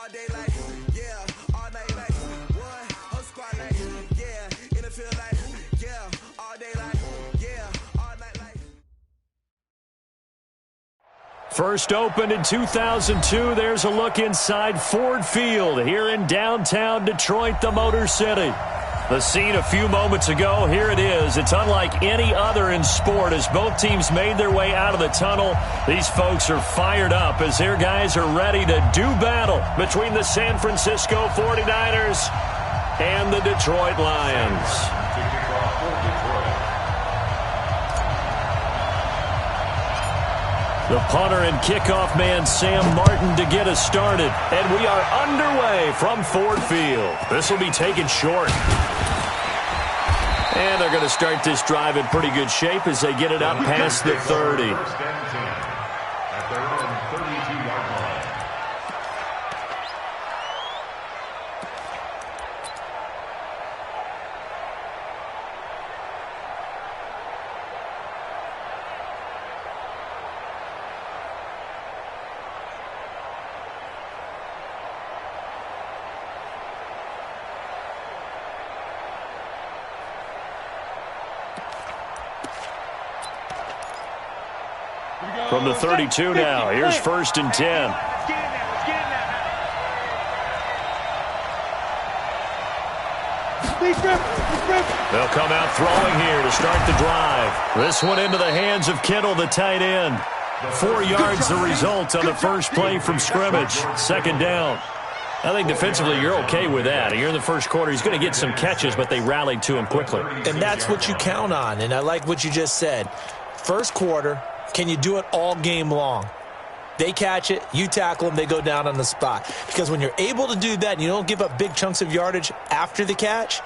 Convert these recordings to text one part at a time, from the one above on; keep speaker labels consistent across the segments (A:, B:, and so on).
A: all day like, yeah, all night like, what? Whole squad like, yeah, in the field like, yeah, all day like, yeah, all night like.
B: First opened in 2002. There's a look inside Ford Field here in downtown Detroit, the Motor City. The scene a few moments ago, here it is. It's unlike any other in sport as both teams made their way out of the tunnel. These folks are fired up as their guys are ready to do battle between the San Francisco 49ers and the Detroit Lions. The punter and kickoff man, Sam Martin, to get us started. And we are underway from Ford Field. This will be taken short. And they're going to start this drive in pretty good shape as they get it up past the 30.
C: At their own 32-yard line.
B: From the 32 now, here's 1st and 10. They'll come out throwing here to start the drive. This one into the hands of Kittle, the tight end. 4 yards the result on the first play from scrimmage. 2nd down. I think defensively you're okay with that. Here in the first quarter, he's going to get some catches, but they rallied to him quickly.
D: And that's what you count on, and I like what you just said. First quarter, can you do it all game long? They catch it, you tackle them, they go down on the spot. Because when you're able to do that and you don't give up big chunks of yardage after the catch,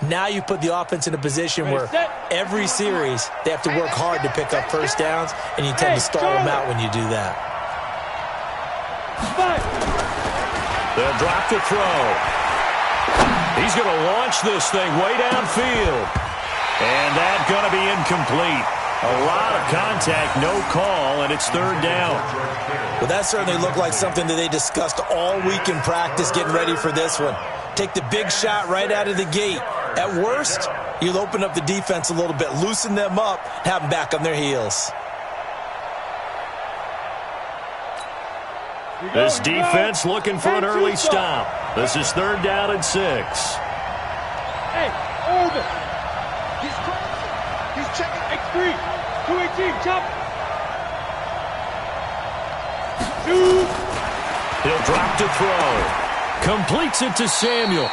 D: now you put the offense in a position where every series they have to work hard to pick up first downs, and you tend to stall them out when you do that.
B: They'll drop the throw. He's going to launch this thing way downfield. And that's going to be incomplete. A lot of contact, no call, and it's 3rd down.
D: Well, that certainly looked like something that they discussed all week in practice getting ready for this one. Take the big shot right out of the gate. At worst, you'll open up the defense a little bit, loosen them up, have them back on their heels.
B: This defense looking for an early stop. This is 3rd down and 6.
E: Hey, Urban. He's checking X3. 218, chop.
B: He'll drop to throw. Completes it to Samuel.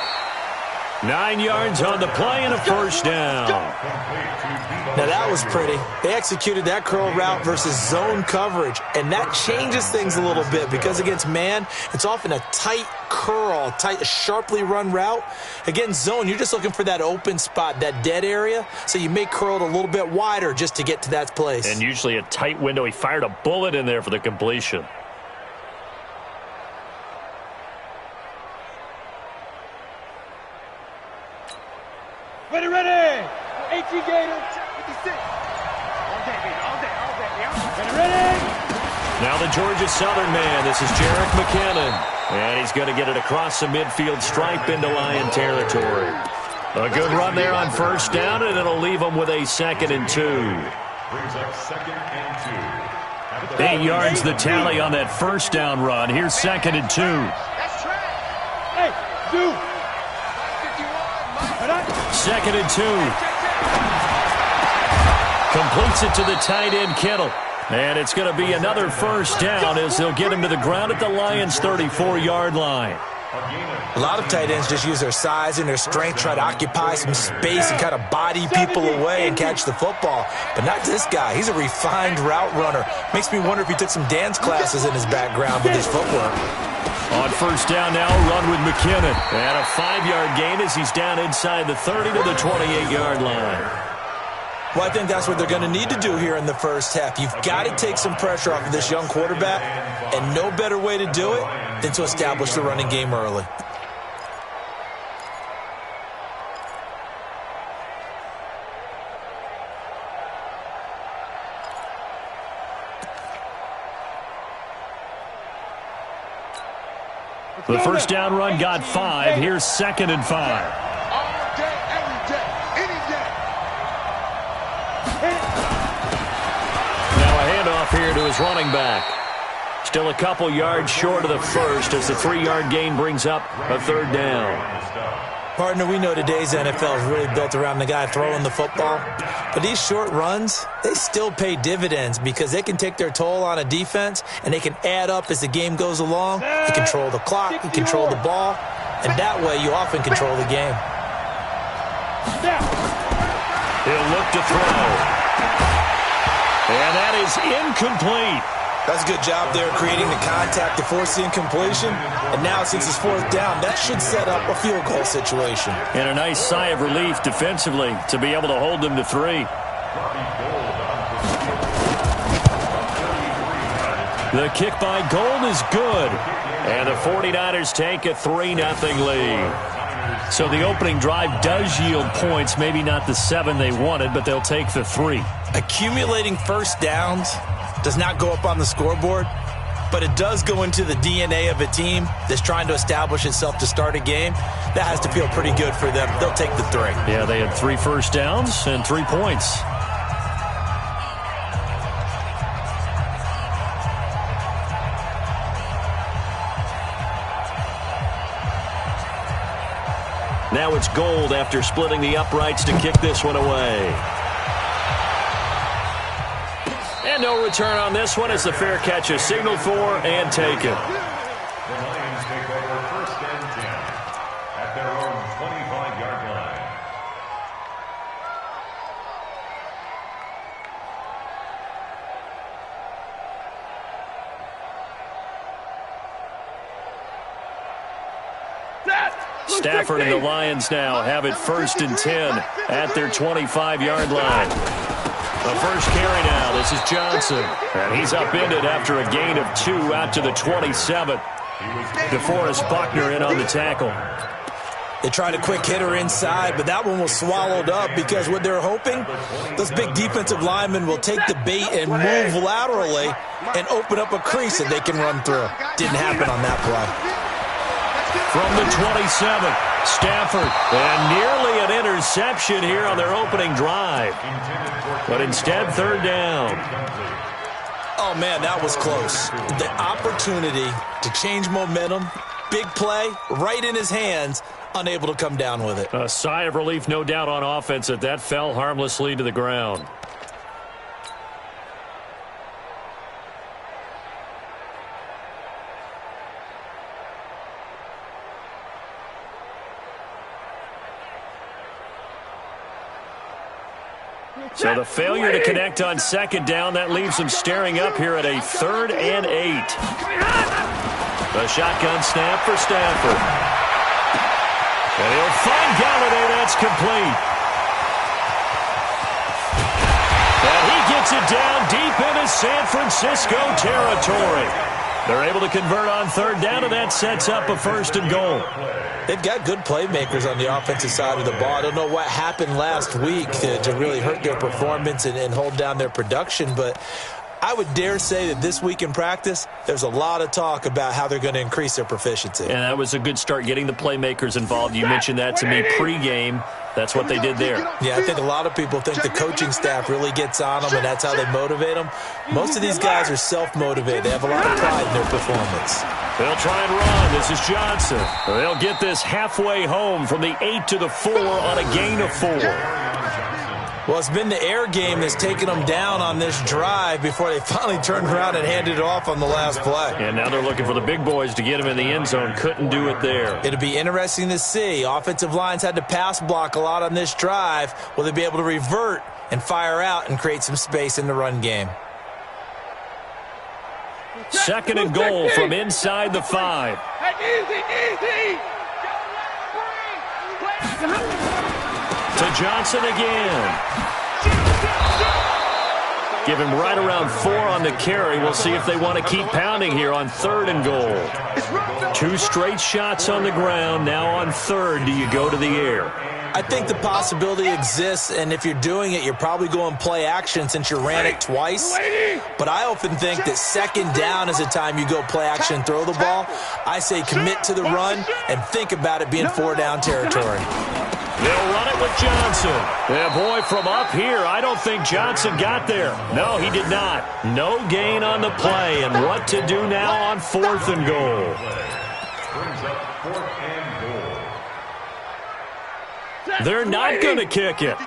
B: 9 yards on the play and a first down.
D: Now that was pretty. They executed that curl route versus zone coverage, and that changes things a little bit because against man, it's often a tight curl, tight, sharply run route. Against zone, you're just looking for that open spot, that dead area, so you may curl it a little bit wider just to get to that place.
B: And usually a tight window. He fired a bullet in there for the completion.
E: Ready. 18 Gator, 56. All day. Ready.
B: Now the Georgia Southern man. This is Jerick McKinnon. And he's going to get it across the midfield stripe into Lion territory. A good run there on first down, and it'll leave them with a 2nd and 2.
C: Brings up 2nd and 2.
B: 8 yards the tally on that first down run. Here's 2nd and 2.
E: That's track. Hey, do.
B: 2nd and 2. Completes it to the tight end, Kittle. And it's going to be another first down as they'll get him to the ground at the Lions' 34-yard line.
D: A lot of tight ends just use their size and their strength, try to occupy some space and kind of body people away and catch the football. But not this guy. He's a refined route runner. Makes me wonder if he took some dance classes in his background with his footwork.
B: On first down now, run with McKinnon. And a 5-yard gain as he's down inside the 30 to the 28-yard line.
D: Well, I think that's what they're going to need to do here in the first half. You've got to take some pressure off of this young quarterback, and no better way to do it than to establish the running game early.
B: The first down run got 5. Here's 2nd and 5.
E: All day, every day, any day.
B: Now a handoff here to his running back. Still a couple yards short of the first as the 3-yard gain brings up a 3rd down.
D: Partner, we know today's NFL is really built around the guy throwing the football. But these short runs, they still pay dividends because they can take their toll on a defense and they can add up as the game goes along. You control the clock, you control the ball, and that way you often control the game.
B: He'll look to throw. And that is incomplete.
D: That's a good job there creating the contact to force the incompletion. And now since it's 4th down, that should set up a field goal situation.
B: And a nice sigh of relief defensively to be able to hold them to 3. The kick by Gold is good. And the 49ers take a 3-0 lead. So the opening drive does yield points, maybe not the 7 they wanted, but they'll take the 3.
D: Accumulating first downs does not go up on the scoreboard, but it does go into the DNA of a team that's trying to establish itself to start a game. That has to feel pretty good for them. They'll take the 3.
B: Yeah, they had 3 first downs and 3 points. Now it's Gold after splitting the uprights to kick this one away. And no return on this one as the fair catch is signaled for and taken.
C: The Lions take over 1st and 10 at their own 25-yard line.
B: Stafford and the Lions now have it 1st and 10 at their 25-yard line. The first carry now. This is Johnson. And he's upended after a gain of 2 out to the 27. DeForest Buckner in on the tackle.
D: They tried a quick hitter inside, but that one was swallowed up because what they're hoping, those big defensive linemen will take the bait and move laterally and open up a crease that they can run through. Didn't happen on that play.
B: From the 27, Stafford, and nearly an interception here on their opening drive. But instead, 3rd down.
D: Oh, man, that was close. The opportunity to change momentum, big play, right in his hands, unable to come down with it.
B: A sigh of relief, no doubt, on offense that that fell harmlessly to the ground. So the failure to connect on 2nd down, that leaves them staring up here at a 3rd and 8. The shotgun snap for Stafford. And he'll find Galladay. That's complete. And he gets it down deep into San Francisco territory. They're able to convert on 3rd down, and that sets up a 1st and goal.
D: They've got good playmakers on the offensive side of the ball. I don't know what happened last week to really hurt their performance and hold down their production, but I would dare say that this week in practice, there's a lot of talk about how they're going to increase their proficiency.
B: And that was a good start, getting the playmakers involved. You mentioned that to me pregame. That's what they did there.
D: Yeah, I think a lot of people think the coaching staff really gets on them, and that's how they motivate them. Most of these guys are self-motivated. They have a lot of pride in their performance.
B: They'll try and run. This is Johnson. They'll get this halfway home from the 8 to the 4 on a gain of 4.
D: Well, it's been the air game that's taken them down on this drive before they finally turned around and handed it off on the last play.
B: And now they're looking for the big boys to get him in the end zone. Couldn't do it there.
D: It'll be interesting to see. Offensive lines had to pass block a lot on this drive. Will they be able to revert and fire out and create some space in the run game?
B: 2nd and goal from inside the 5.
E: Easy.
B: To Johnson again. Give him right around 4 on the carry. We'll see if they want to keep pounding here on 3rd and goal. 2 straight shots on the ground. Now on 3rd, do you go to the air?
D: I think the possibility exists, and if you're doing it, you're probably going play action since you ran it twice. But I often think that 2nd down is the time you go play action and throw the ball. I say commit to the run and think about it being 4-down territory.
B: They'll run it with Johnson. Yeah, boy, from up here, I don't think Johnson got there. No, he did not. No gain on the play, and what to do now on 4th and goal.
C: Brings up 4th and goal.
B: They're not going to kick it.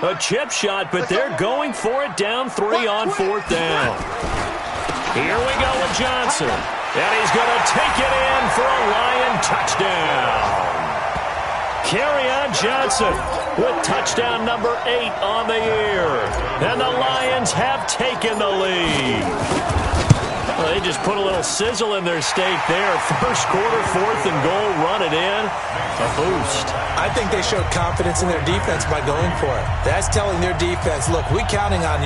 B: A chip shot, but they're going for it down 3 on 4th down. Here we go with Johnson. And he's going to take it in for a Lion touchdown. Kerryon Johnson with touchdown number 8 on the year. And the Lions have taken the lead. Well, they just put a little sizzle in their steak there. First quarter, 4th and goal, run it in. A boost.
D: I think they showed confidence in their defense by going for it. That's telling their defense, look, we're counting on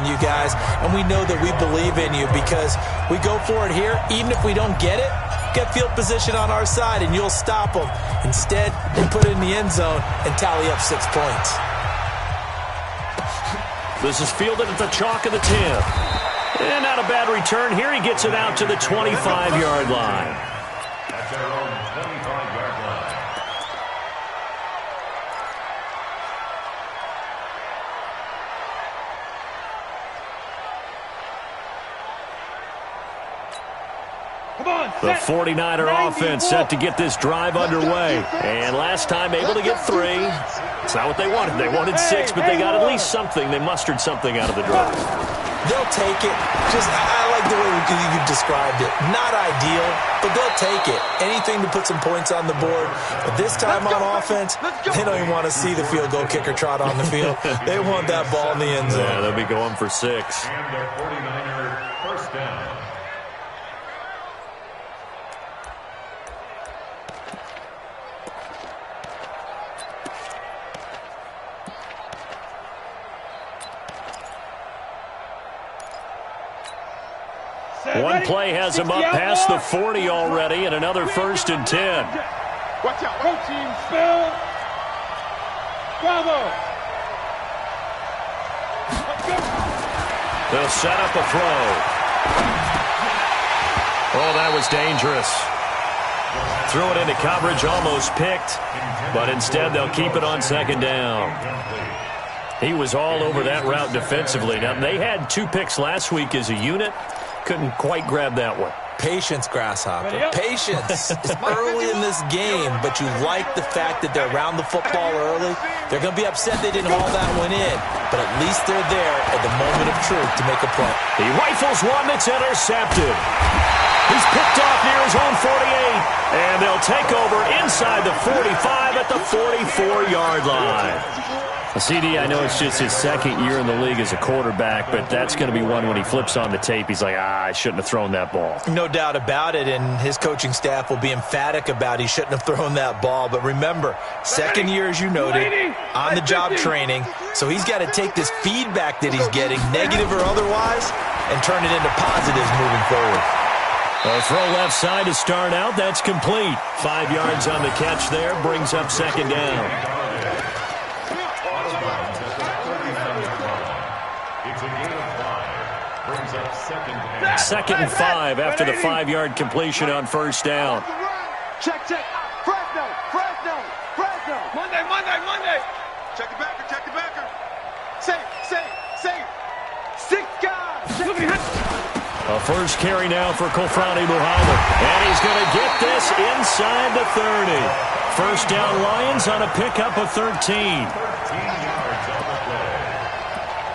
D: you guys, and we know that we believe in you because we go for it here. Even if we don't get it, get field position on our side, and you'll stop them. Instead, they put it in the end zone and tally up 6 points.
B: This is fielded at the chalk of the 10. And not a bad return. Here he gets it out to the 25-yard line.
C: At their own 25-yard line.
B: The 49er offense set to get this drive underway. And last time able to get 3. It's not what they wanted. They wanted 6, but they got at least something. They mustered something out of the drive.
D: They'll take it. I like the way you've described it. Not ideal, but they'll take it. Anything to put some points on the board. But this time on offense, they don't even want to see the field goal kicker trot on the field. They want that ball in the end zone.
B: Yeah, they'll be going for 6.
C: And the 49er first down.
B: One play has him up past the 40 already, and another 1st and 10.
E: Watch out. Go team, Phil. Bravo.
B: They'll set up a throw. Oh, that was dangerous. Threw it into coverage, almost picked, but instead they'll keep it on 2nd down. He was all over that route defensively. Now, they had 2 picks last week as a unit. Couldn't quite grab that one.
D: Patience, Grasshopper. Patience. It's early in this game, but you like the fact that they're around the football early. They're going to be upset they didn't haul that one in, but at least they're there at the moment of truth to make a play.
B: He rifles one that's intercepted. He's picked off near his own 48, and they'll take over inside the 45 at the 44-yard line. CD, I know it's just his 2nd year in the league as a quarterback, but that's going to be one when he flips on the tape, he's like, I shouldn't have thrown that ball.
D: No doubt about it, and his coaching staff will be emphatic about he shouldn't have thrown that ball. But remember, 2nd year, as you noted, on-the-job training, so he's got to take this feedback that he's getting, negative or otherwise, and turn it into positives moving forward.
B: A throw left side to start out. That's complete. 5 yards on the catch there. Brings up 2nd down.
C: It's a gain of 5. Brings up 2nd and
B: 5 after the 5-yard completion on 1st down.
E: Check. Fresno. Monday. Check the backer. Say. 6 guys.
B: A first carry now for Kofrani Muhammad. And he's going to get this inside the 30. First down Lions on a pickup of 13.
C: 13 yards on the play.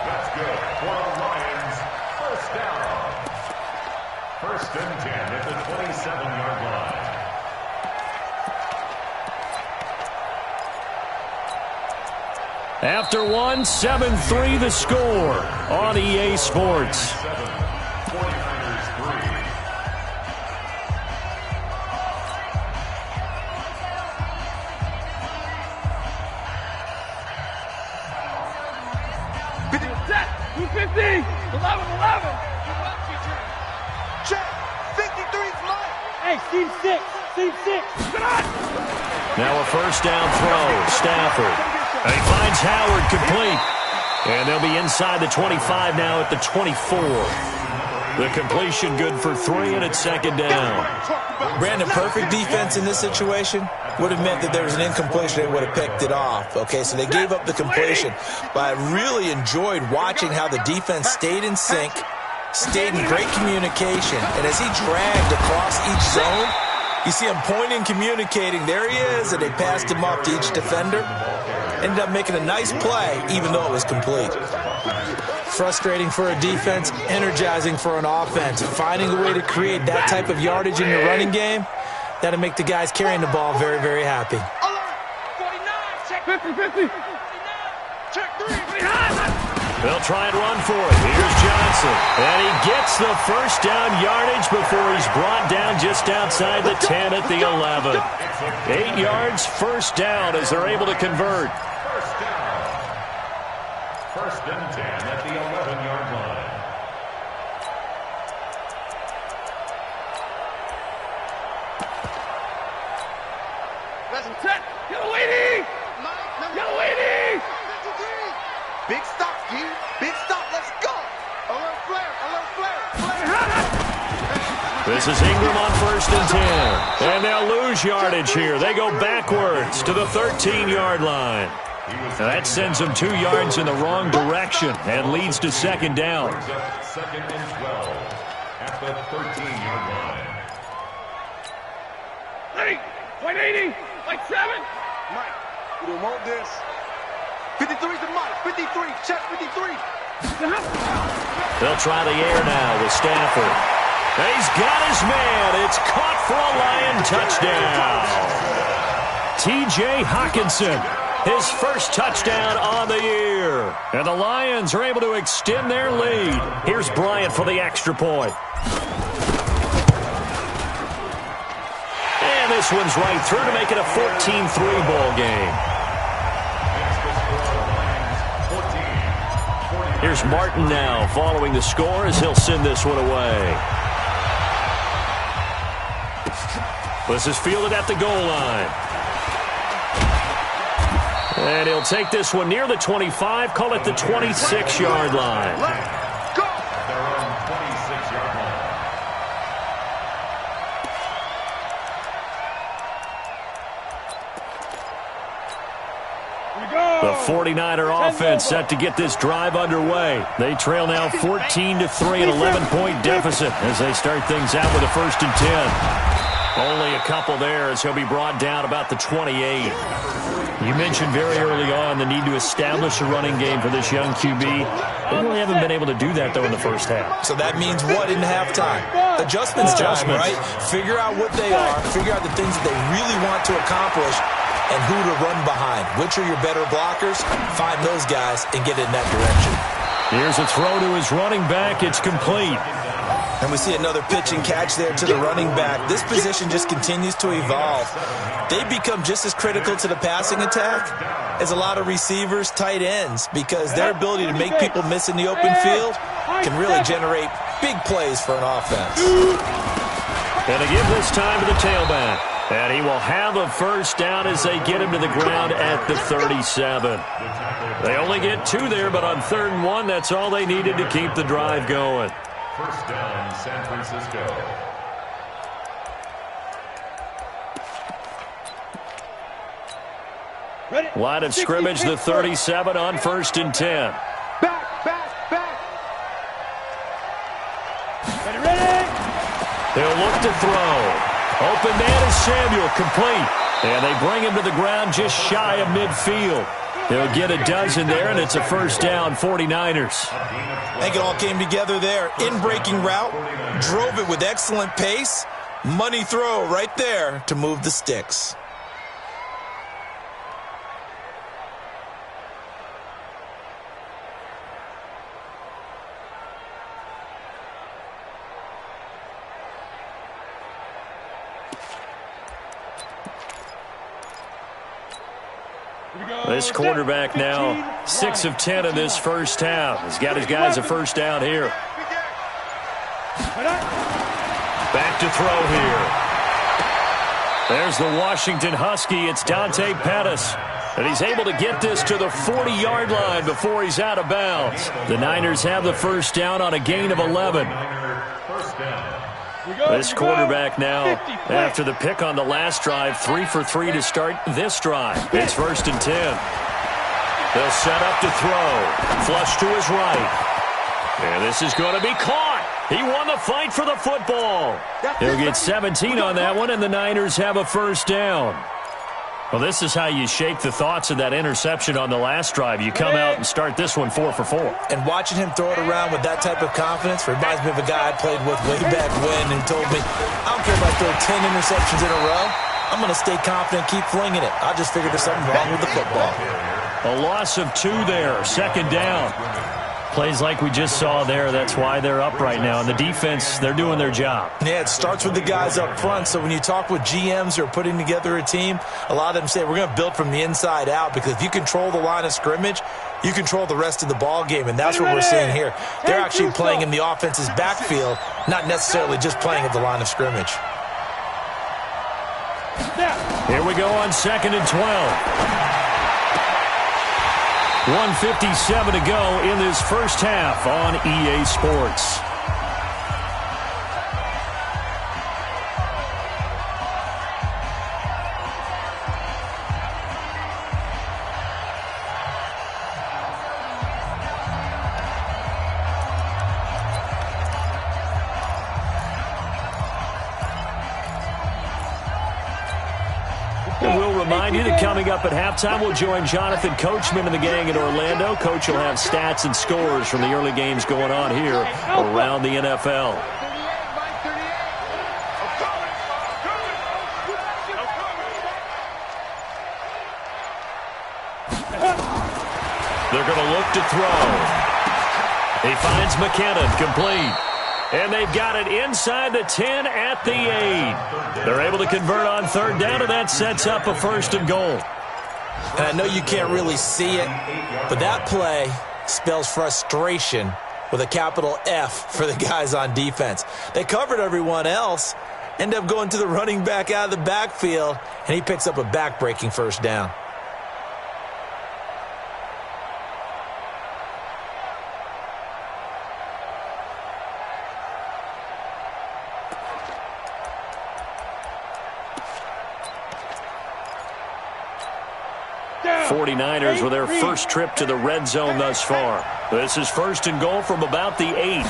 C: That's good for the Lions. First down. 1st and 10 at the 27-yard line.
B: After 1, 7-3 the score on EA Sports.
C: 49ers 3.
E: Set. 250. Check. 53's Mike.
F: Hey, Steve 6. Steve 6. Come on.
B: Now a first down throw. Stafford. He finds Howard complete. And they'll be inside the 25 now at the 24. The completion good for 3, and it's second down.
D: Brandon, perfect defense in this situation would have meant that there was an incompletion. They would have picked it off. Okay, so they gave up the completion. But I really enjoyed watching how the defense stayed in sync, stayed in great communication. And as he dragged across each zone, you see him pointing, communicating. There he is, and they passed him off to each defender. Ended up making a nice play, even though it was complete. Frustrating for a defense, energizing for an offense. Finding a way to create that type of yardage in your running game, that'll make the guys carrying the ball very, very happy.
F: 49. Check 50. 49. Check 3.
B: They'll try and run for it. Here's Johnson. And he gets the first down yardage before he's brought down just outside the 10 at the 11. 8 yards, first down as they're able to convert.
C: First down. First and 10 at the 11-yard line.
F: Set. Yellow lady. Yellow lady.
E: Big stop, G. Big stop. Let's go. Alert flare. Alert flare.
B: This is Ingram on first and 10. And they'll lose yardage here. They go backwards to the 13-yard line. Now that sends them 2 yards in the wrong direction and leads to second down.
C: Second and 12 at the 13-yard line.
F: Ready. Point 80. Point 7.
E: Mike, we don't want this. 53's the Mike. 53. Check 53.
B: They'll try the air now with Stafford. He's got his man. It's caught for a Lion touchdown. T.J. Hawkinson, his first touchdown on the year. And the Lions are able to extend their lead. Here's Bryant for the extra point. And this one's right through to make it a 14-3 ball game. Here's Martin now following the score as he'll send this one away. This is fielded at the goal line. And he'll take this one near the 25, call it the 26-yard line.
E: Let's go.
C: Their own 26-yard line.
B: The 49er offense set to get this drive underway. They trail now 14-3, an 11-point deficit as they start things out with a first and 10. Only a couple there as he'll be brought down about the 28. You mentioned very early on the need to establish a running game for this young QB. They really haven't been able to do that, though, in the first half.
D: So that means what in halftime? Adjustments time, right? Figure out what they are. Figure out the things that they really want to accomplish and who to run behind. Which are your better blockers? Find those guys and get in that direction.
B: Here's a throw to his running back. It's complete.
D: And we see another pitch and catch there to the running back. This position just continues to evolve. They become just as critical to the passing attack as a lot of receivers, tight ends, because their ability to make people miss in the open field can really generate big plays for an offense.
B: And they give this time to the tailback. And he will have a first down as they get him to the ground at the 37. They only get 2 there, but on 3rd and 1, that's all they needed to keep the drive going.
C: First down, San Francisco.
B: Line of scrimmage, the 37 on 1st and 10.
E: Back.
F: Ready.
B: They'll look to throw. Open man is Samuel, complete. And they bring him to the ground just shy of midfield. They'll get a dozen there, and it's a first down, 49ers.
D: I think it all came together there. In-breaking route, drove it with excellent pace. Money throw right there to move the sticks.
B: This quarterback now 6 of 10 in this first half. He's got his guys a first down here. Back to throw here. There's the Washington Husky. It's Dante Pettis. And he's able to get this to the 40-yard line before he's out of bounds. The Niners have the first down on a gain of 11. This quarterback now, after the pick on the last drive, 3 for 3 to start this drive. It's 1st and 10. They'll set up to throw. Flush to his right. And this is going to be caught. He won the fight for the football. He'll get 17 on that one, and the Niners have a first down. Well, this is how you shake the thoughts of that interception on the last drive. You come out and start this one 4 for 4.
D: And watching him throw it around with that type of confidence reminds me of a guy I played with way back when, and told me, I don't care if I throw 10 interceptions in a row. I'm going to stay confident, keep flinging it. I just figured there's something wrong with the football.
B: A loss of 2 there, 2nd down. Plays like we just saw there, that's why they're up right now. And the defense, they're doing their job.
D: Yeah, it starts with the guys up front. So when you talk with GMs who are putting together a team, a lot of them say we're going to build from the inside out, because if you control the line of scrimmage, you control the rest of the ball game, and that's what we're seeing here. They're actually playing in the offense's backfield, not necessarily just playing at the line of scrimmage.
B: Here we go on 2nd and 12. 1:57 to go in this first half on EA Sports. And we'll remind you that coming up at halftime, we'll join Jonathan Coachman and the gang in Orlando. Coach will have stats and scores from the early games going on here around the NFL. They're going to look to throw. He finds McKinnon, complete. And they've got it inside the 10 at the 8. They're able to convert on 3rd down, and that sets up a 1st and goal.
D: And I know you can't really see it, but that play spells frustration with a capital F for the guys on defense. They covered everyone else, end up going to the running back out of the backfield, and he picks up a back-breaking 1st down.
B: '49ers with their first trip to the red zone thus far. This is 1st and goal from about the 8.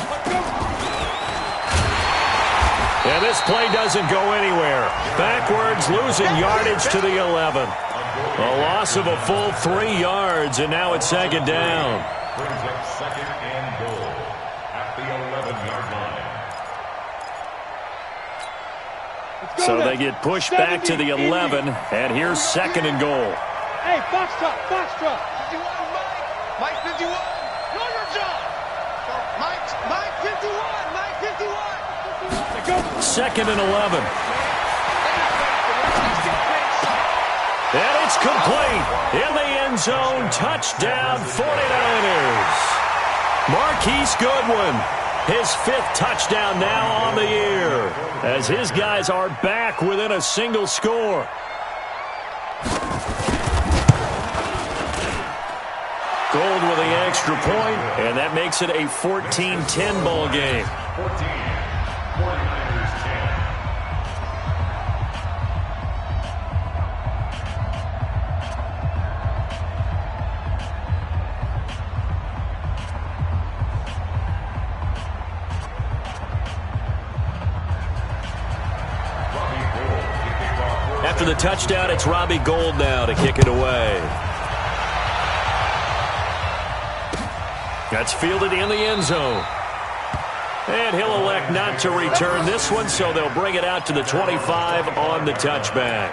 B: And this play doesn't go anywhere. Backwards, losing yardage to the 11. A loss of a full 3 yards, and now it's 2nd down.
C: Brings up 2nd and goal at the 11-yard line.
B: So they get pushed back to the 11, and here's 2nd and goal.
F: Hey, Foxtrot, Foxtrot.
E: 51, Mike 51.
F: Know your job.
E: Mike 51, Mike 51.
F: Go.
B: 2nd and 11. And it's complete. In the end zone, touchdown 49ers. Marquise Goodwin, his 5th touchdown now on the year, as his guys are back within a single score. Gold with the extra point, and that makes it a 14-10 ball game.
C: 14, 49ers 10.
B: After the touchdown, it's Robbie Gould now to kick it away. That's fielded in the end zone. And he'll elect not to return this one, so they'll bring it out to the 25 on the touchback.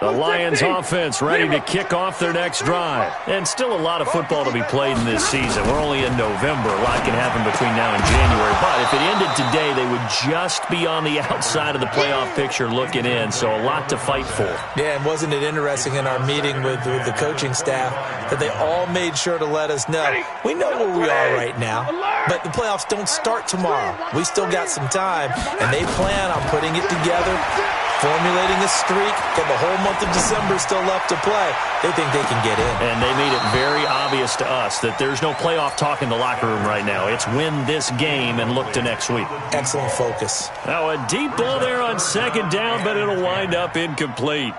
B: The Lions offense ready to kick off their next drive. And still a lot of football to be played in this season. We're only in November. A lot can happen between now and January. But if it ended today, they would just be on the outside of the playoff picture looking in. So a lot to fight for.
D: Yeah, and wasn't it interesting in our meeting with the coaching staff that they all made sure to let us know, we know where we are right now, but the playoffs don't start tomorrow. We still got some time, and they plan on putting it together, formulating a streak, got the whole month of December still left to play. They think they can get in.
B: And they made it very obvious to us that there's no playoff talk in the locker room right now. It's win this game and look to next week.
D: Excellent focus.
B: Now a deep ball there on second down, but it'll wind up incomplete.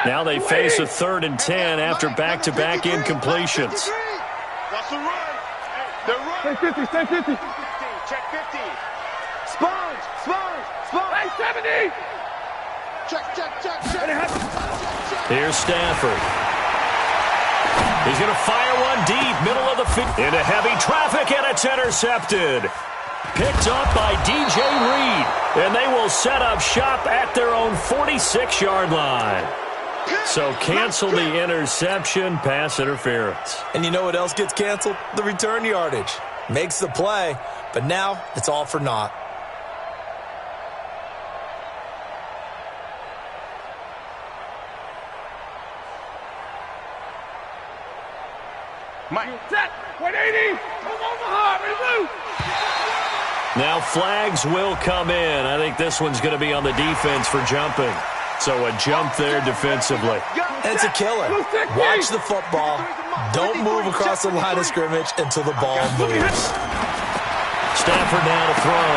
B: Now they face a 3rd and 10 after back-to-back incompletions.
E: Watch the run. They're running.
F: Stay 50, stay 50.
E: Check 50. Sponge.
F: Hey, 70.
E: Check.
B: Here's Stafford. He's going to fire one deep, middle of the field. Into heavy traffic, and it's intercepted. Picked up by DJ Reed, and they will set up shop at their own 46-yard line. So cancel the interception, pass interference.
D: And you know what else gets canceled? The return yardage. Makes the play, but now it's all for naught.
F: Mike. Set. 180. Come Omaha. Remove.
B: Now flags will come in. I think this one's going to be on the defense for jumping. So a jump there defensively.
D: And it's a killer. Watch the football. Don't move across the line of scrimmage until the ball moves.
B: Stafford now to throw.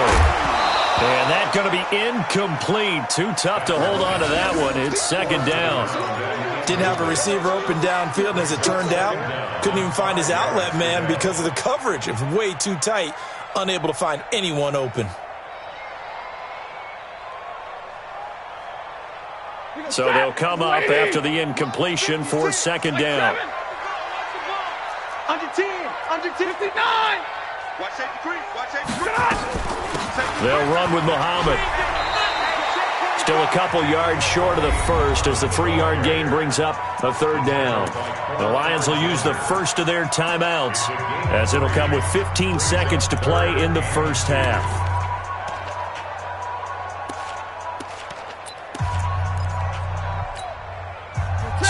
B: And that's going to be incomplete. Too tough to hold on to that one. It's 2nd down.
D: Didn't have a receiver open downfield, and as it turned out, couldn't even find his outlet man because of the coverage. It was way too tight. Unable to find anyone open.
B: So they'll come up after the incompletion for 2nd down.
E: Under 10. Under 59. Watch safety creep. Watch safety creep.
B: They'll run with Muhammad. Still a couple yards short of the first as the 3-yard gain brings up a 3rd down. The Lions will use the first of their timeouts as it'll come with 15 seconds to play in the first half.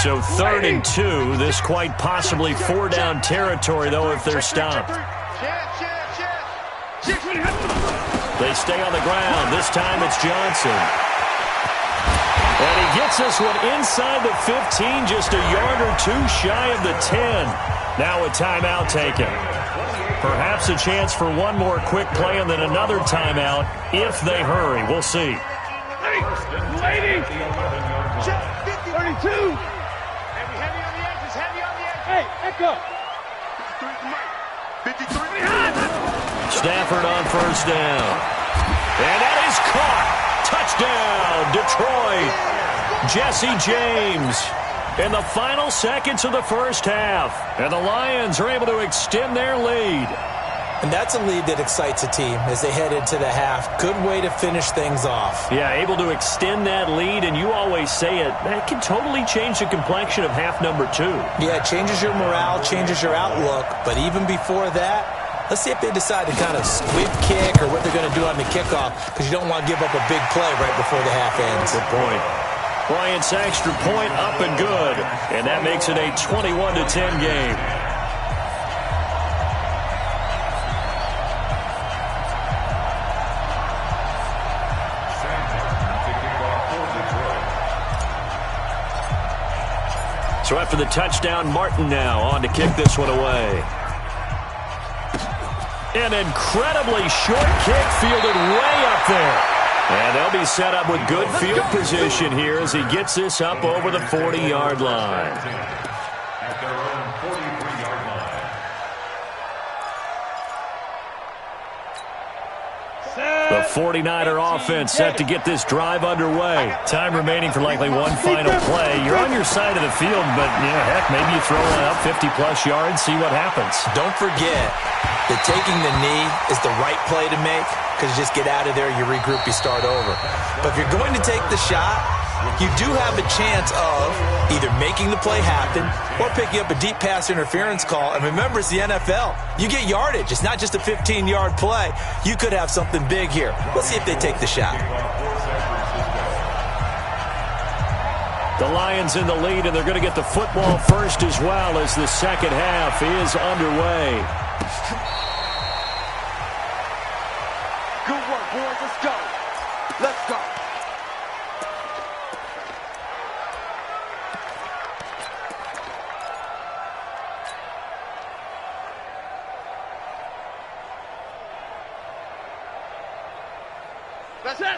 B: So 3rd and 2. This quite possibly 4-down territory, though, if they're stopped. They stay on the ground. This time it's Johnson. And he gets this one inside the 15, just a yard or two shy of the 10. Now a timeout taken. Perhaps a chance for one more quick play and then another timeout if they hurry. We'll see.
F: 280. 32. Hey, echo.
E: 53.
B: Stafford on 1st down. And that is caught. Touchdown, Detroit. Jesse James in the final seconds of the first half. And the Lions are able to extend their lead.
D: And that's a lead that excites a team as they head into the half. Good way to finish things off.
B: Yeah, able to extend that lead, and you always say it, that can totally change the complexion of half number 2.
D: Yeah, it changes your morale, changes your outlook. But even before that, let's see if they decide to kind of squib kick or what they're going to do on the kickoff, because you don't want to give up a big play right before the half ends.
B: Good point. Lions extra point up and good, and that makes it a 21-10 game. So after the touchdown, Martin now on to kick this one away. An incredibly short kick fielded way up there. And they'll be set up with good field position here as he gets this up over the 40-yard line.
C: At their own 43-yard line.
B: The 49er offense set to get this drive underway. Time remaining for likely one final play. You're on your side of the field, but, heck, maybe you throw it up 50-plus yards, see what happens.
D: Don't forget that taking the knee is the right play to make, because you just get out of there, you regroup, you start over. But if you're going to take the shot, you do have a chance of either making the play happen or picking up a deep pass interference call. And remember, it's the NFL. You get yardage. It's not just a 15-yard play. You could have something big here. Let's see if they take the shot.
B: The Lions in the lead, and they're going to get the football first as well as the second half is underway.
E: Good work, boys. Let's go. Let's go.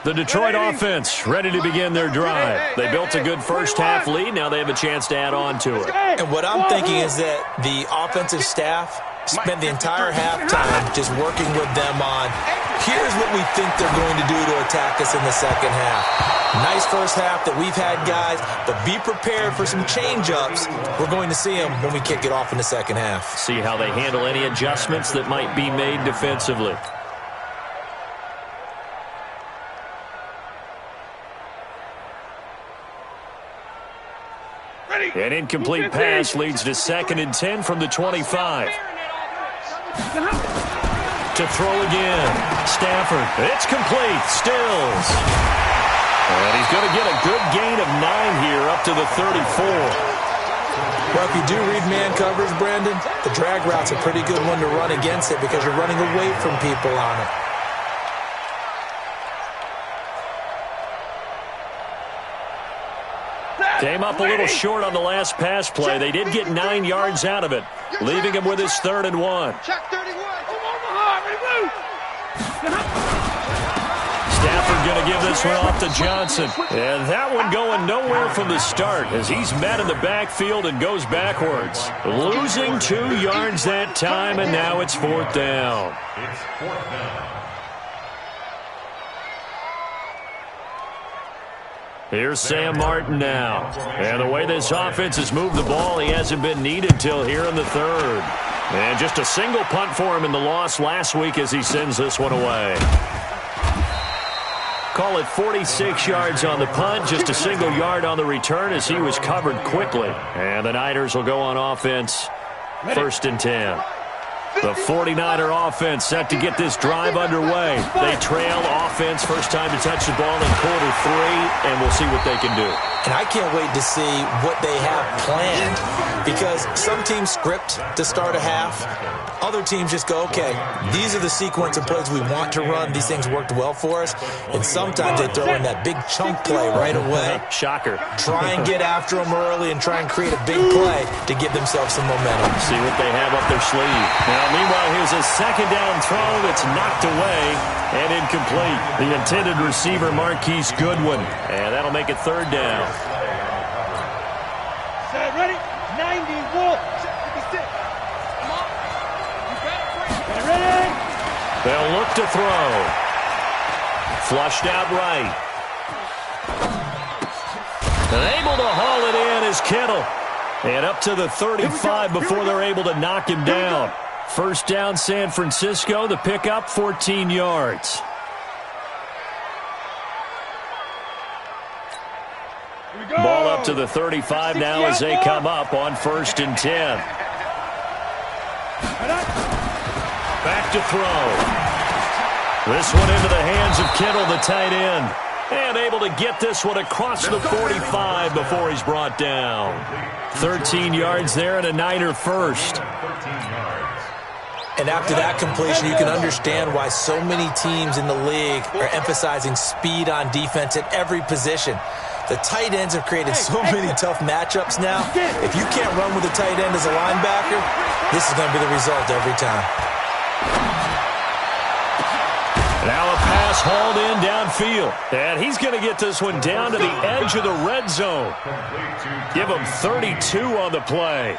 B: The Detroit offense ready to begin their drive. They built a good first-half lead. Now they have a chance to add on to it.
D: And what I'm thinking is that the offensive staff spent the entire halftime just working with them on, here's what we think they're going to do to attack us in the second half. Nice first half that we've had, guys, but be prepared for some change-ups. We're going to see them when we kick it off in the second half.
B: See how they handle any adjustments that might be made defensively. An incomplete pass leads to 2nd and 10 from the 25. To throw again. Stafford. It's complete. Stills. And he's going to get a good gain of 9 here up to the 34.
D: Well, if you do read man coverage, Brandon, the drag route's a pretty good one to run against it because you're running away from people on it.
B: Came up a little short on the last pass play. They did get 9 yards out of it, leaving him with his 3rd and 1.
E: Check 31.
B: Stafford going to give this one off to Johnson. And that one going nowhere from the start as he's met in the backfield and goes backwards. Losing 2 yards that time, and now it's 4th down.
C: It's 4th down.
B: Here's Sam Martin now. And the way this offense has moved the ball, he hasn't been needed till here in the 3rd. And just a single punt for him in the loss last week as he sends this one away. Call it 46 yards on the punt, just a single yard on the return as he was covered quickly. And the Niners will go on offense, 1st and 10. The 49er offense set to get this drive underway. They trail offense, first time to touch the ball in quarter 3, and we'll see what they can do.
D: And I can't wait to see what they have planned because some teams script to start a half. Other teams just go, okay, these are the sequence of plays we want to run. These things worked well for us. And sometimes they throw in that big chunk play right away.
B: Shocker.
D: Try and get after them early and try and create a big play to give themselves some momentum.
B: See what they have up their sleeve. Now, meanwhile, here's a 2nd down throw that's knocked away and incomplete. The intended receiver, Marquise Goodwin. And that'll make it 3rd down.
F: Set, ready? 91. Check 56. Come on. You better. Ready?
B: They'll look to throw. Flushed out right. And able to haul it in is Kittle. And up to the 35 before they're able to knock him down. 1st down, San Francisco. The pickup, 14 yards. Ball up to the 35 now as they come up on 1st and 10. Back to throw. This one into the hands of Kittle, the tight end. And able to get this one across the 45 before he's brought down. 13 yards there and a Niner first.
D: And after that completion, you can understand why so many teams in the league are emphasizing speed on defense at every position. The tight ends have created so many tough matchups now. If you can't run with a tight end as a linebacker, this is going to be the result every time.
B: Now a pass Pass hauled in downfield. And he's going to get this one down to the edge of the red zone. Give them 32 on the play.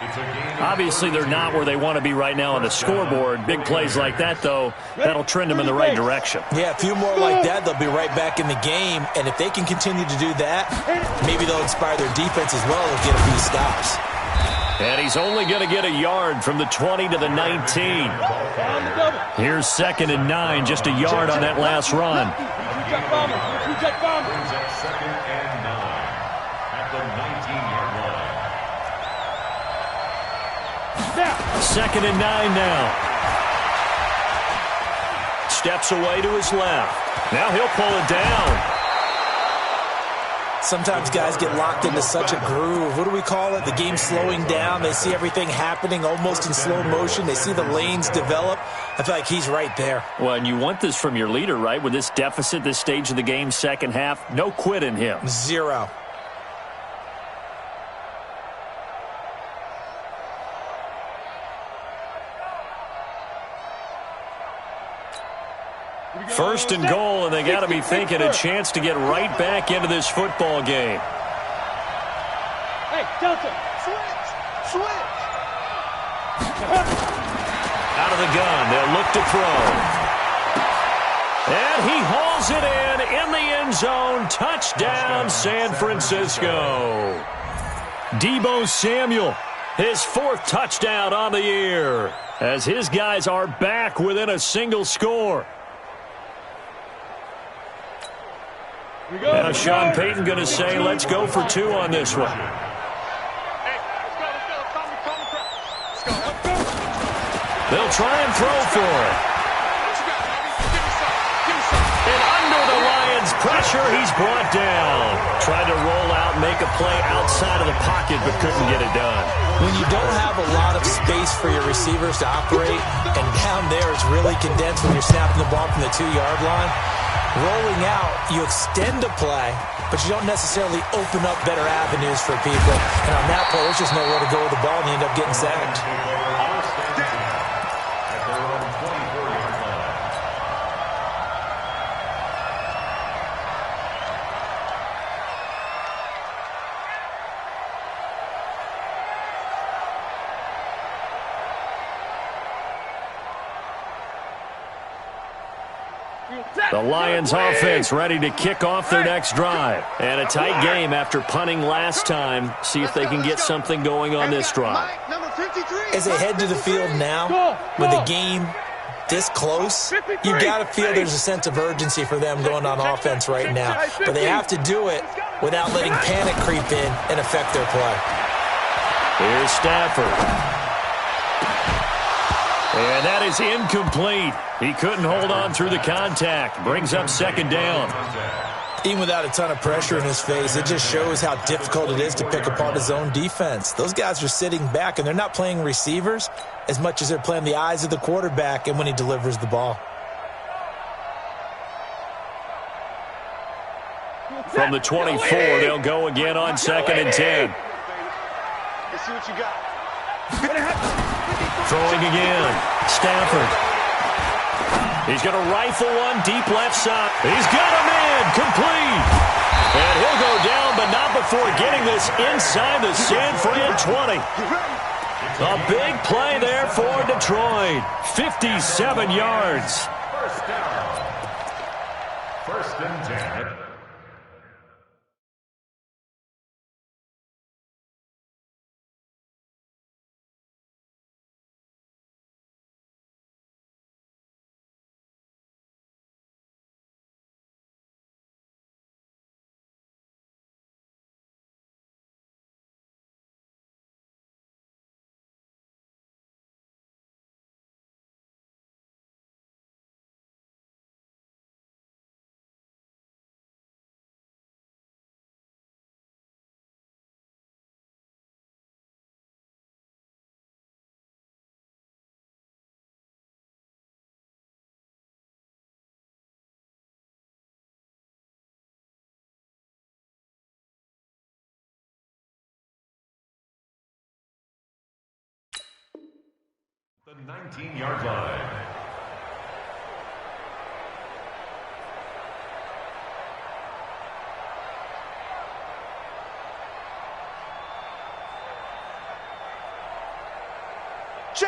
B: Obviously, they're not where they want to be right now on the scoreboard. Big plays like that, though, that'll trend them in the right direction.
D: Yeah, a few more like that, they'll be right back in the game. And if they can continue to do that, maybe they'll inspire their defense as well and get a few stops.
B: And he's only going to get a yard from the 20 to the 19. Here's 2nd and 9, just a yard on that last run.
C: Brings up 2nd and 9 at the 19-yard line.
B: 2nd and 9 now. Steps away to his left. Now he'll pull it down.
D: Sometimes guys get locked into such a groove. What do we call it? The game's slowing down. They see everything happening almost in slow motion. They see the lanes develop. I feel like he's right there.
B: Well, and you want this from your leader, right? With this deficit, this stage of the game, second half, no quit in him.
D: 0.
B: First and goal, and they got to be thinking a chance to get right back into this football game.
F: Hey, Delta.
E: Switch.
B: Out of the gun, they'll look to throw. And he hauls it in the end zone. Touchdown, San Francisco. Deebo Samuel, his 4th touchdown on the year, as his guys are back within a single score. Now Sean Payton going to say, let's go for 2 on this one. They'll try and throw for it. And under the Lions' pressure, he's brought down. Tried to roll out, make a play outside of the pocket, but couldn't get it done.
D: When you don't have a lot of space for your receivers to operate, and down there it's really condensed when you're snapping the ball from the 2-yard line, rolling out, you extend a play, but you don't necessarily open up better avenues for people. And on that play, there's just nowhere to go with the ball, and you end up getting sacked.
B: The Lions offense ready to kick off their next drive. And a tight game after punting last time. See if they can get something going on this drive.
D: As they head to the field now, with the game this close, you got to feel there's a sense of urgency for them going on offense right now. But they have to do it without letting panic creep in and affect their play.
B: Here's Stafford. And that is incomplete. He couldn't hold on through the contact. Brings up 2nd down.
D: Even without a ton of pressure in his face, it just shows how difficult it is to pick apart his own defense. Those guys are sitting back, and they're not playing receivers as much as they're playing the eyes of the quarterback and when he delivers the ball.
B: From the 24, they'll go again on 2nd and 10.
E: Let's see what you got.
B: Throwing again. Stafford. He's going to rifle one deep left side. He's got him in. Complete. And he'll go down, but not before getting this inside the San Fran 20. A big play there for Detroit. 57 yards.
C: First down. 1st and 10. The 19-yard line.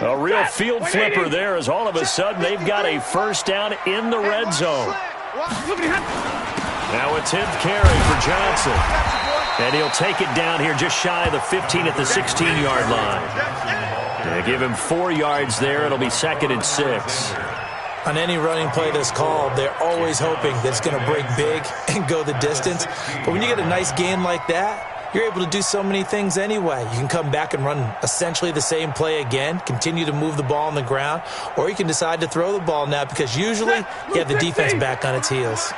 B: A real field flipper there as all of a sudden they've got a first down in the red zone. Now a 10th carry for Johnson. And he'll take it down here just shy of the 15 at the 16-yard line. They give him 4 yards there. It'll be 2nd and 6.
D: On any running play that's called, they're always hoping that it's going to break big and go the distance. But when you get a nice gain like that, you're able to do so many things anyway. You can come back and run essentially the same play again, continue to move the ball on the ground, or you can decide to throw the ball now because usually you have the defense back on its heels.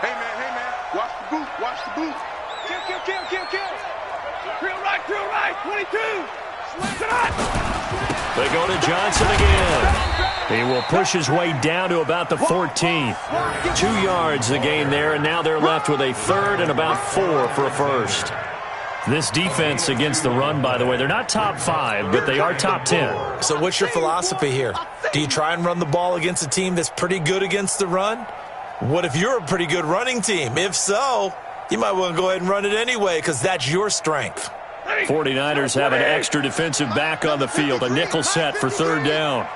E: Hey, man, watch the boot, Kill. Real right, 22.
B: They go to Johnson again. He will push his way down to about the 14. 2 yards the gain there, and now they're left with a 3rd and about 4 for a first. This defense against the run, by the way, they're not top 5, but they are top 10.
D: So what's your philosophy here? Do you try and run the ball against a team that's pretty good against the run? What if you're a pretty good running team? If so, you might want to go ahead and run it anyway because that's your strength.
B: 49ers have an extra defensive back on the field, a nickel set for 3rd down.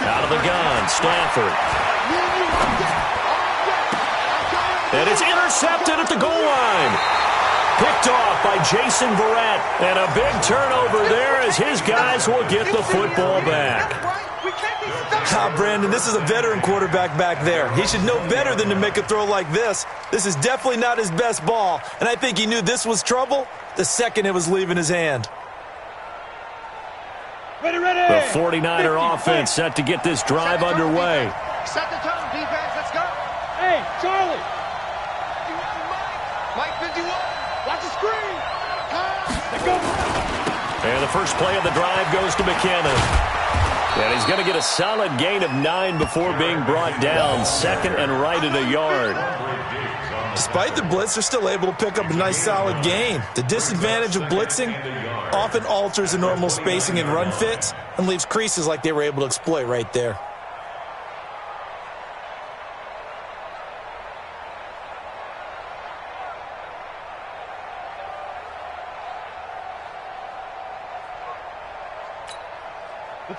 B: Out of the gun, Stafford. And it's intercepted at the goal line. Picked off by Jason Verrett. And a big turnover there as his guys will get the football back.
D: Brandon, this is a veteran quarterback back there. He should know better than to make a throw like this. This is definitely not his best ball, and I think he knew this was trouble the second it was leaving his hand.
F: Ready.
B: The 49er offense set to get this drive underway.
E: Set the tone, defense, let's go.
F: Hey, Charlie.
E: Mike 51, watch the screen.
F: Let's go.
B: And the first play of the drive goes to McKinnon. And he's going to get a solid gain of 9 before being brought down. 2nd and right at a yard.
D: Despite the blitz, they're still able to pick up a nice solid gain. The disadvantage of blitzing often alters the normal spacing and run fits and leaves creases like they were able to exploit right there.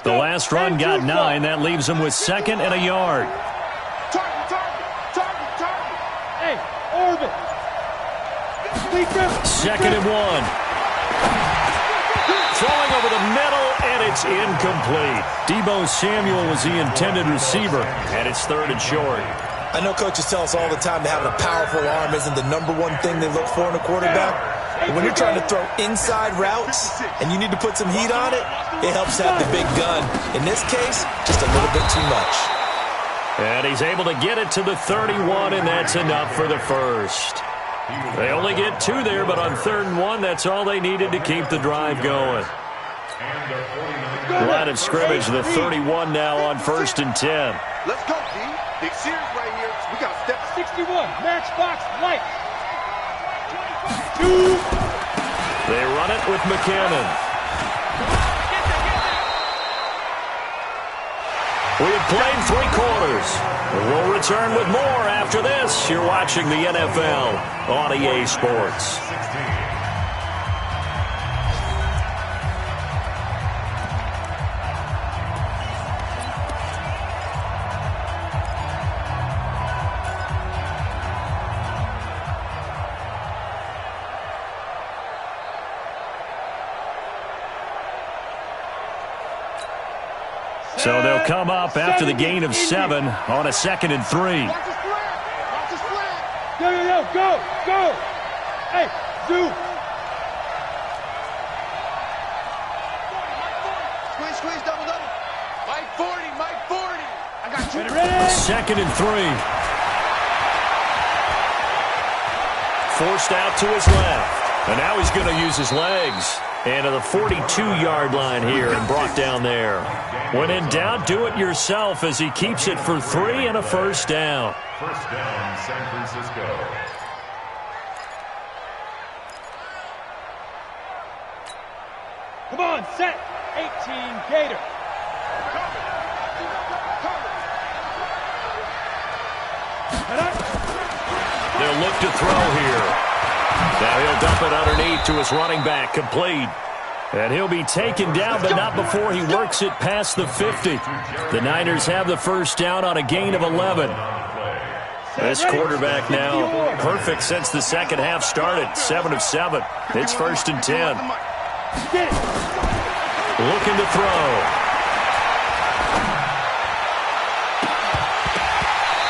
B: The last run got 9. That leaves him with 2nd and a yard.
E: Target.
F: Hey, orbit.
B: 2nd and 1. Throwing over the middle, and it's incomplete. Deebo Samuel was the intended receiver, and it's 3rd and short.
D: I know coaches tell us all the time that having a powerful arm isn't the #1 thing they look for in a quarterback. But when you're trying to throw inside routes and you need to put some heat on it, it helps have the big gun. In this case, just a little bit too much.
B: And he's able to get it to the 31, and that's enough for the first. They only get 2 there, but on 3rd and 1, that's all they needed to keep the drive going. Line of scrimmage, the 31 now on 1st and 10.
E: Let's go, D. Big series right here. We got to step
F: 61, Matchbox Light. 2.
B: They run it with McKinnon. We have played 3 quarters. We'll return with more after this. You're watching the NFL on EA Sports. So they'll come up after the gain of 7 on a 2nd and 3.
F: Go. Hey, Zoo.
E: Squeeze, double. Mike 40. I got you.
F: Ready.
B: 2nd and 3. Forced out to his left. And now he's going to use his legs. And to the 42-yard line here and brought down there. When in doubt, do it yourself as he keeps it for 3 and a first down.
C: First down, San Francisco.
F: Come on, set. 18, Gator.
B: They'll look to throw here. Now he'll dump it underneath to his running back, complete. And he'll be taken down, but not before he works it past the 50. The Niners have the first down on a gain of 11. This quarterback now perfect since the second half started. 7 of 7. It's 1st and 10. Looking to throw.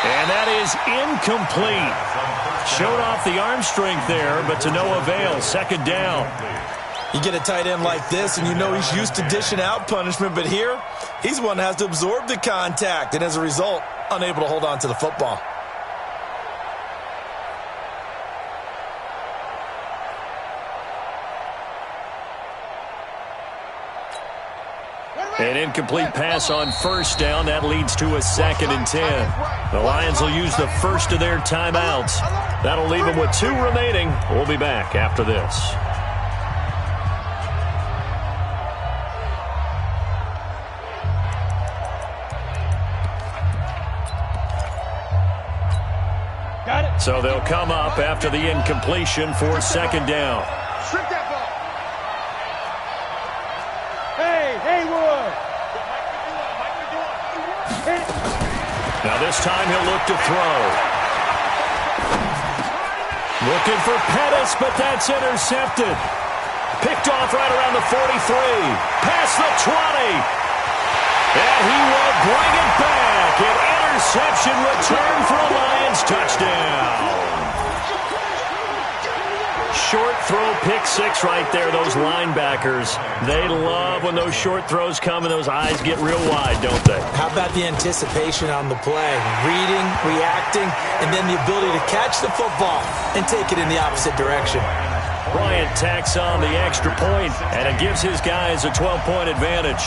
B: And that is incomplete. Showed off the arm strength there, but to no avail. 2nd down.
D: You get a tight end like this, and you know he's used to dishing out punishment, but here, he's one that has to absorb the contact, and as a result, unable to hold on to the football.
B: An incomplete pass on 1st down. That leads to a 2nd and 10. The Lions will use the first of their timeouts. That'll leave them with 2 remaining. We'll be back after this. So they'll come up after the incompletion for 2nd down.
E: Strip that ball.
F: Hey, Haywood.
B: Now this time he'll look to throw. Looking for Pettis, but that's intercepted. Picked off right around the 43. Past the 20. And he will bring it back. An interception return for a Lions touchdown. Short throw, pick 6 right there. Those linebackers, they love when those short throws come and those eyes get real wide, don't they?
D: How about the anticipation on the play? Reading, reacting, and then the ability to catch the football and take it in the opposite direction.
B: Bryant tacks on the extra point, and it gives his guys a 12-point advantage.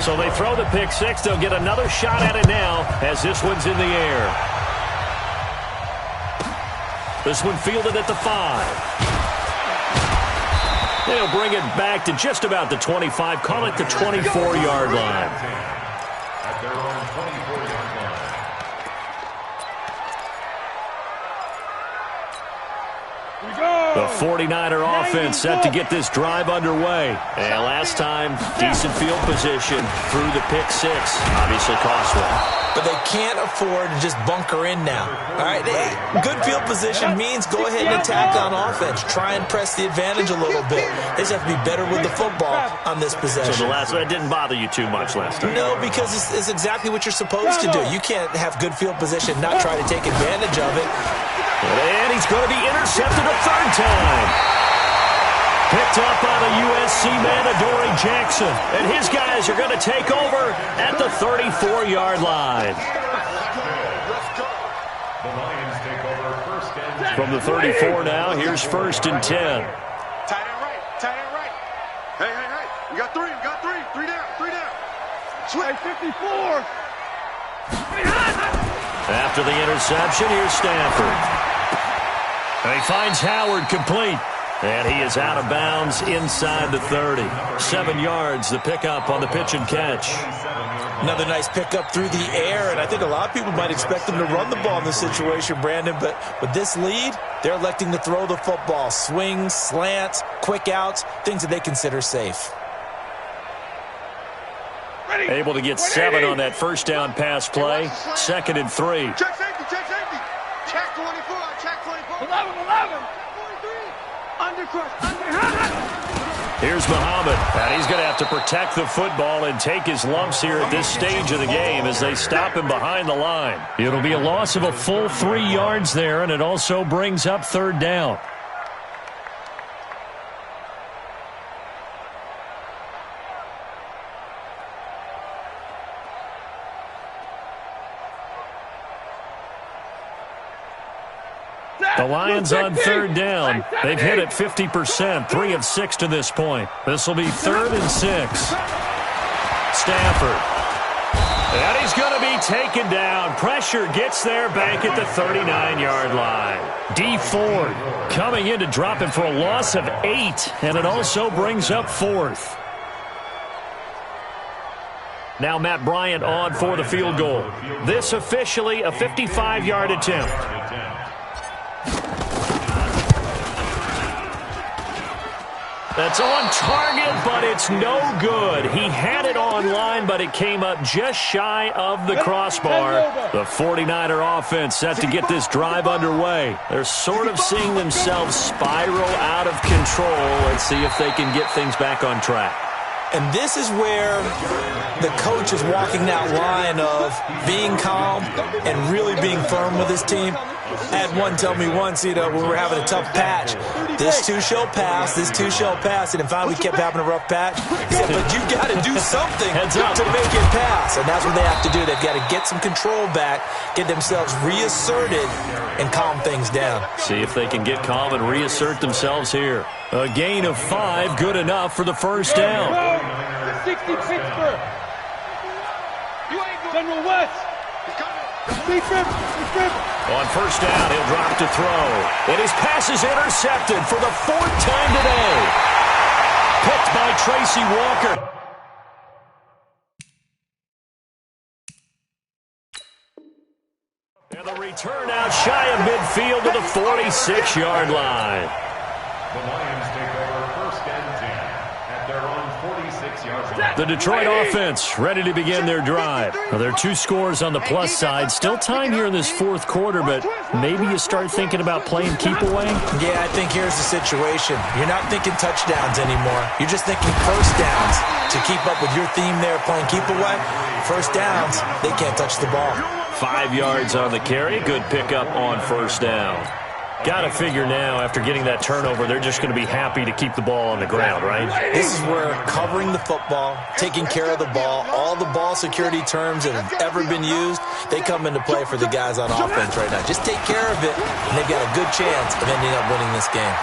B: So they throw the pick 6. They'll get another shot at it now as this one's in the air. This one fielded at the 5. They'll bring it back to just about the 25. Call it the 24-yard line.
C: At their own 24-yard line.
B: The 49er offense set to get this drive underway. And last time, decent field position through the pick 6. Obviously costly.
D: But they can't afford to just bunker in now. All right, good field position means go ahead and attack on offense. Try and press the advantage a little bit. They just have to be better with the football on this possession.
B: So the last one didn't bother you too much last time.
D: No, because it's exactly what you're supposed to do. You can't have good field position and not try to take advantage of it.
B: And he's going to be intercepted a 3rd time. Picked up by the USC man, Adoree Jackson. And his guys are going to take over at the 34-yard line.
C: The Lions take over 1st and 10.
B: From the 34 now, here's 1st and 10.
E: Tight end right. Tight end right. Hey. We got 3. 3 down.
F: Sway 54.
B: After the interception, here's Stafford. And he finds Howard complete. And he is out of bounds inside the 30. 7 yards, the pickup on the pitch and catch.
D: Another nice pickup through the air, and I think a lot of people might expect them to run the ball in this situation, Brandon, but with this lead, they're electing to throw the football. Swings, slants, quick outs, things that they consider safe.
B: Able to get 7 on that 1st down pass play. 2nd and 3.
E: Check safety. Check 24. Check 24.
F: 11.
B: Here's Muhammad, and he's going to have to protect the football and take his lumps here at this stage of the game as they stop him behind the line. It'll be a loss of a full 3 yards there, and it also brings up 3rd down. The Lions on 3rd down. They've hit it 50%, 3 of 6 to this point. This will be 3rd and 6. Stafford. And he's going to be taken down. Pressure gets there back at the 39-yard line. D Ford coming in to drop him for a loss of 8, and it also brings up 4th. Now Matt Bryant on for the field goal. This officially a 55-yard attempt. That's on target, but it's no good. He had it on line, but it came up just shy of the crossbar. The 49er offense set to get this drive underway. They're sort of seeing themselves spiral out of control. Let's see if they can get things back on track.
D: And this is where the coach is walking that line of being calm and really being firm with his team. I had one tell me once, when we were having a tough patch, this too shall pass, this too shall pass. And finally we kept having a rough patch. He said, but you got to do something to make it pass. And that's what they have to do. They've got to get some control back, get themselves reasserted, and calm things down.
B: See if they can get calm and reassert themselves here. A gain of 5, good enough for the first down.
F: 60 Pittsburgh. General West.
B: On first down, he'll drop to throw. And his pass is intercepted for the 4th time today. Picked by Tracy Walker. And the return out shy of midfield to the 46-yard line.
C: The Lions take over 1st and 10 at their own 46-yard line.
B: The Detroit offense ready to begin their drive. Now, there are 2 scores on the plus side. Still time here in this 4th quarter, but maybe you start thinking about playing keep away?
D: Yeah, I think here's the situation. You're not thinking touchdowns anymore. You're just thinking first downs. To keep up with your theme there, playing keep away, first downs, they can't touch the ball.
B: 5 yards on the carry. Good pickup on first down. Got to figure now, after getting that turnover, they're just going to be happy to keep the ball on the ground, right?
D: This is where covering the football, taking care of the ball, all the ball security terms that have ever been used, they come into play for the guys on offense right now. Just take care of it, and they've got a good chance of ending up winning this game.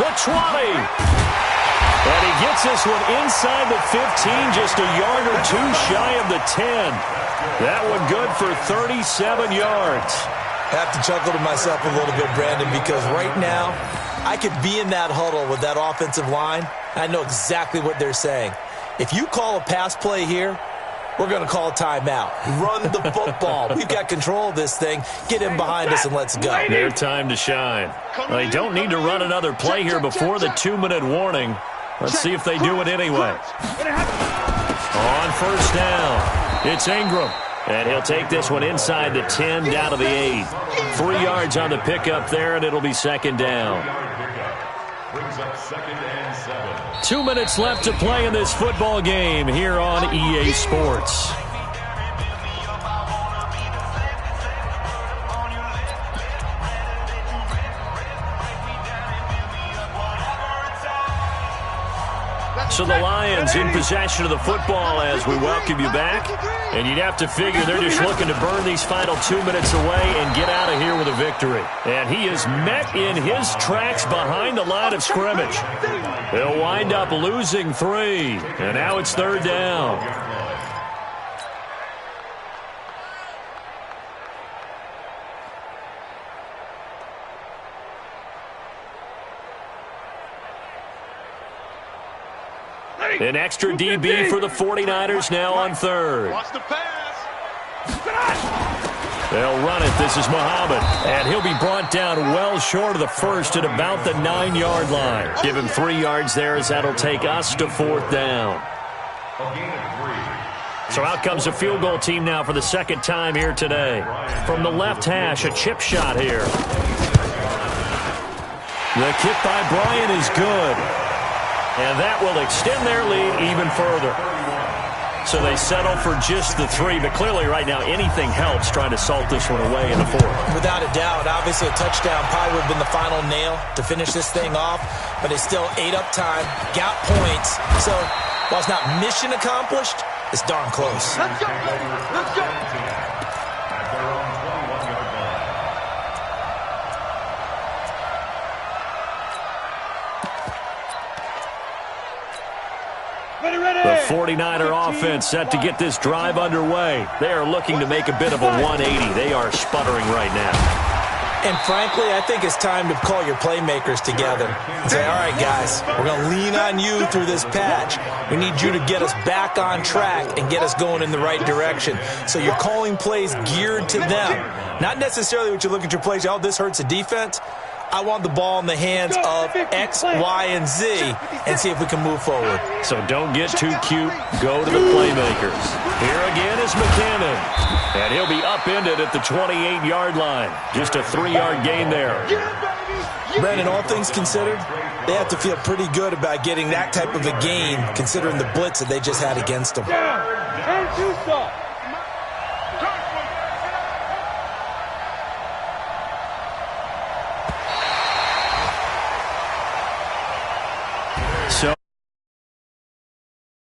B: The 20. And he gets this one inside the 15, just a yard or 2 shy of the 10. That one good for 37 yards.
D: I have to chuckle to myself a little bit, Brandon, because right now I could be in that huddle with that offensive line. I know exactly what they're saying. If you call a pass play here, we're going to call a timeout. Run the football. We've got control of this thing. Get in behind us and let's go.
B: Their time to shine. Well, they don't need to run another play here before the 2-minute warning. Let's see if they do it anyway. On first down, it's Ingram. And he'll take this one inside the 10, down to the 8. 3 yards on the pickup there, and it'll be 2nd down.
C: Brings up 2nd and 7.
B: 2 minutes left to play in this football game here on EA Sports. So the Lions in possession of the football as we welcome you back. And you'd have to figure they're just looking to burn these final 2 minutes away and get out of here with a victory. And he is met in his tracks behind the line of scrimmage. They'll wind up losing 3. And now it's 3rd down. An extra DB for the 49ers now on 3rd.
E: Watch the pass.
B: They'll run it. This is Muhammad. And he'll be brought down well short of the 1st at about the 9-yard line. Give him 3 yards there as that'll take us to 4th down.
C: A gain of 3.
B: So out comes the field goal team now for the 2nd time here today. From the left hash, a chip shot here. The kick by Bryant is good. And that will extend their lead even further. So they settle for just the 3, but clearly right now anything helps trying to salt this one away in the 4th.
D: Without a doubt, obviously a touchdown probably would have been the final nail to finish this thing off, but it's still ate up time, got points. So while it's not mission accomplished, it's darn close.
E: Let's go. Let's go.
C: At their own 21-yard line.
B: The 49er offense set to get this drive underway. They are looking to make a bit of a 180. They are sputtering right now.
D: And frankly, I think it's time to call your playmakers together and say, all right, guys, we're going to lean on you through this patch. We need you to get us back on track and get us going in the right direction. So you're calling plays geared to them. Not necessarily what you look at your plays, oh, this hurts the defense. I want the ball in the hands of X, Y, and Z and see if we can move forward.
B: So don't get too cute. Go to the playmakers. Here again is McCannon. And he'll be upended at the 28-yard line. Just a 3-yard gain there.
D: Brandon, all things considered, they have to feel pretty good about getting that type of a gain considering the blitz that they just had against them.
F: Down. And 2 stop.